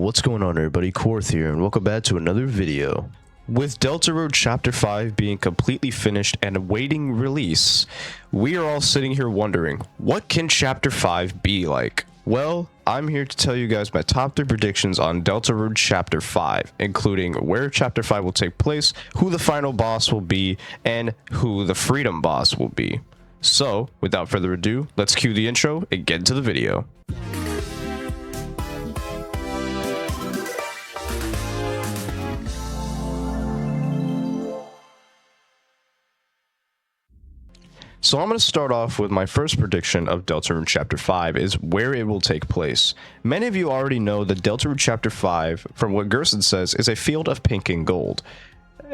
What's going on, everybody? Quarth here, and welcome back to another video. With Deltarune Chapter 5 being completely finished and awaiting release, we are all sitting here wondering, what can Chapter 5 be like? Well, I'm here to tell you guys my top 3 predictions on Deltarune Chapter 5, including where Chapter 5 will take place, who the final boss will be, and who the Freedom Boss will be. So, without further ado, let's cue the intro and get into the video. So I'm going to start off with my first prediction of Deltarune Chapter 5 is where it will take place. Many of you already know that Deltarune Chapter 5, from what Gerson says, is a field of pink and gold,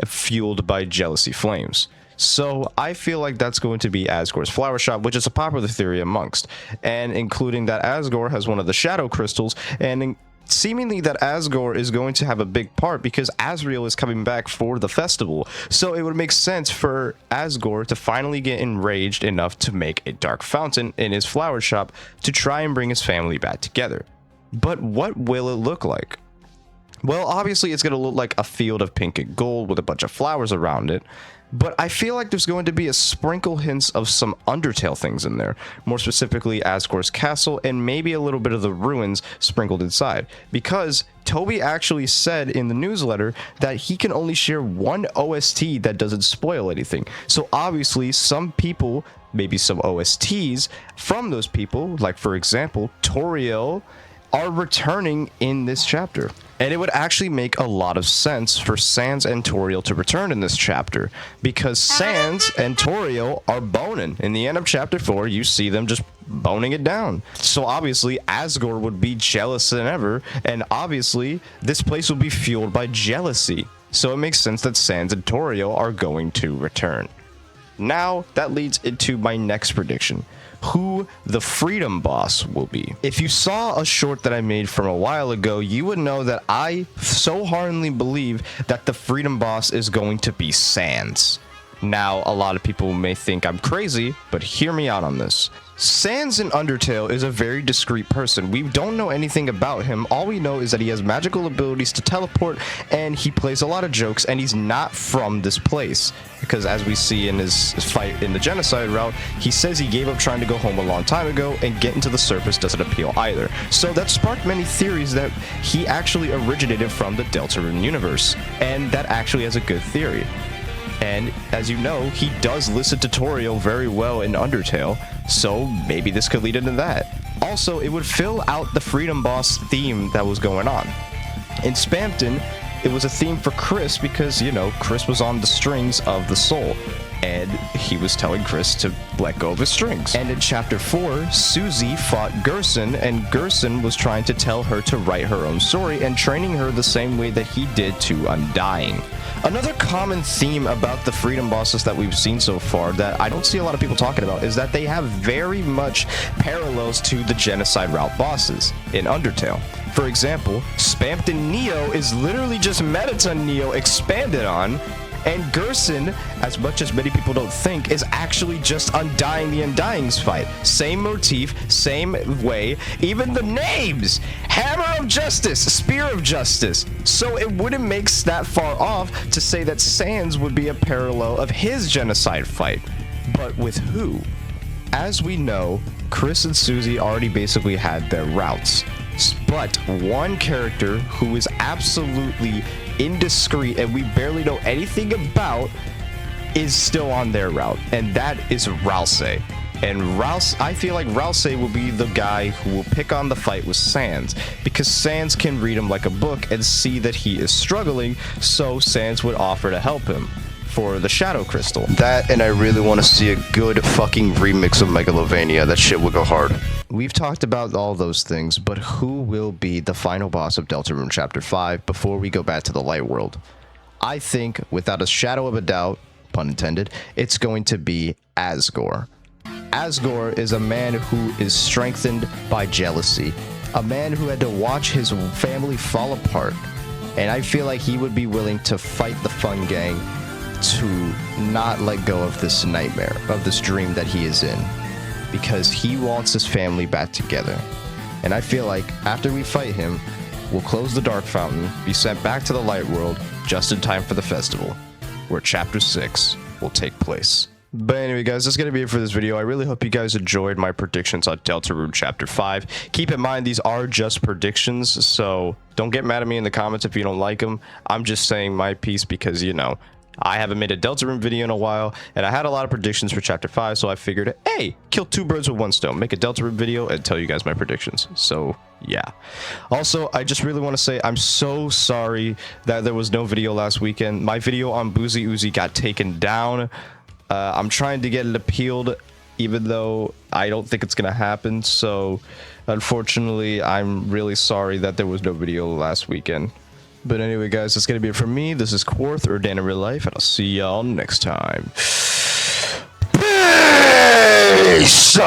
fueled by jealousy flames. So I feel like that's going to be Asgore's flower shop, which is a popular theory amongst, and including that Asgore has one of the shadow crystals, and seemingly that Asgore is going to have a big part because Asriel is coming back for the festival. So it would make sense for Asgore to finally get enraged enough to make a dark fountain in his flower shop to try and bring his family back together. But what will it look like? Well, obviously it's going to look like a field of pink and gold with a bunch of flowers around it. But I feel like there's going to be a sprinkle hints of some Undertale things in there. More specifically, Asgore's castle and maybe a little bit of the ruins sprinkled inside. Because Toby actually said in the newsletter that he can only share one OST that doesn't spoil anything. So obviously some people, maybe some OSTs from those people, like for example, Toriel, are returning in this chapter. And it would actually make a lot of sense for Sans and Toriel to return in this chapter, because Sans and Toriel are boning. In the end of chapter 4, you see them just boning it down. So obviously Asgore would be jealous than ever, and obviously this place will be fueled by jealousy. So it makes sense that Sans and Toriel are going to return. Now that leads into my next prediction, who the Freedom Boss will be. If you saw a short that I made from a while ago, you would know that I so heartily believe that the Freedom Boss is going to be Sans. Now, a lot of people may think I'm crazy, but hear me out on this. Sans in Undertale is a very discreet person. We don't know anything about him. All we know is that he has magical abilities to teleport, and he plays a lot of jokes, and he's not from this place. Because as we see in his fight in the genocide route, he says he gave up trying to go home a long time ago, and getting to the surface doesn't appeal either. So that sparked many theories that he actually originated from the Deltarune universe, and that actually has a good theory. And as you know, he does listen to Toriel very well in Undertale, so maybe this could lead into that. Also, it would fill out the Freedom Boss theme that was going on. In Spamton, it was a theme for Chris because, you know, Chris was on the strings of the soul, and he was telling Chris to let go of his strings. And in Chapter 4, Susie fought Gerson, and Gerson was trying to tell her to write her own story and training her the same way that he did to Undying. Another common theme about the Freedom Bosses that we've seen so far that I don't see a lot of people talking about is that they have very much parallels to the Genocide Route bosses in Undertale. For example, Spamton Neo is literally just Mettaton Neo expanded on, and Gerson, as much as many people don't think, is actually just Undying the Undying's fight. Same motif, same way, even the names! Hammer of Justice, Spear of Justice. So it wouldn't make that far off to say that Sans would be a parallel of his genocide fight. But with who? As we know, Chris and Susie already basically had their routes. But one character who is absolutely indiscreet and we barely know anything about is still on their route, and that is Ralse. And I feel like Ralse will be the guy who will pick on the fight with Sans, because Sans can read him like a book and see that he is struggling, so Sans would offer to help him for the Shadow Crystal. That, and I really want to see a good fucking remix of Megalovania. That shit will go hard. We've talked about all those things, but who will be the final boss of Deltarune Chapter 5 before we go back to the light world? I think, without a shadow of a doubt, pun intended, it's going to be Asgore. Asgore is a man who is strengthened by jealousy, a man who had to watch his family fall apart, and I feel like he would be willing to fight the Fun Gang to not let go of this nightmare, of this dream that he is in, because he wants his family back together. And I feel like after we fight him, will close the Dark Fountain, be sent back to the Light World just in time for the festival, where Chapter 6 will take place. But anyway, guys, that's going to be it for this video. I really hope you guys enjoyed my predictions on Deltarune Chapter 5. Keep in mind, these are just predictions, so don't get mad at me in the comments if you don't like them. I'm just saying my piece because, you know, I haven't made a Deltarune video in a while, and I had a lot of predictions for Chapter 5, so I figured, hey, kill two birds with one stone. Make a Deltarune video and tell you guys my predictions. So, yeah. Also, I just really want to say I'm so sorry that there was no video last weekend. My video on Boozy Uzi got taken down. I'm trying to get it appealed, even though I don't think it's going to happen. So, unfortunately, I'm really sorry that there was no video last weekend. But anyway, guys, that's going to be it from me. This is Quarth, or Dan in Real Life, and I'll see y'all next time. Peace!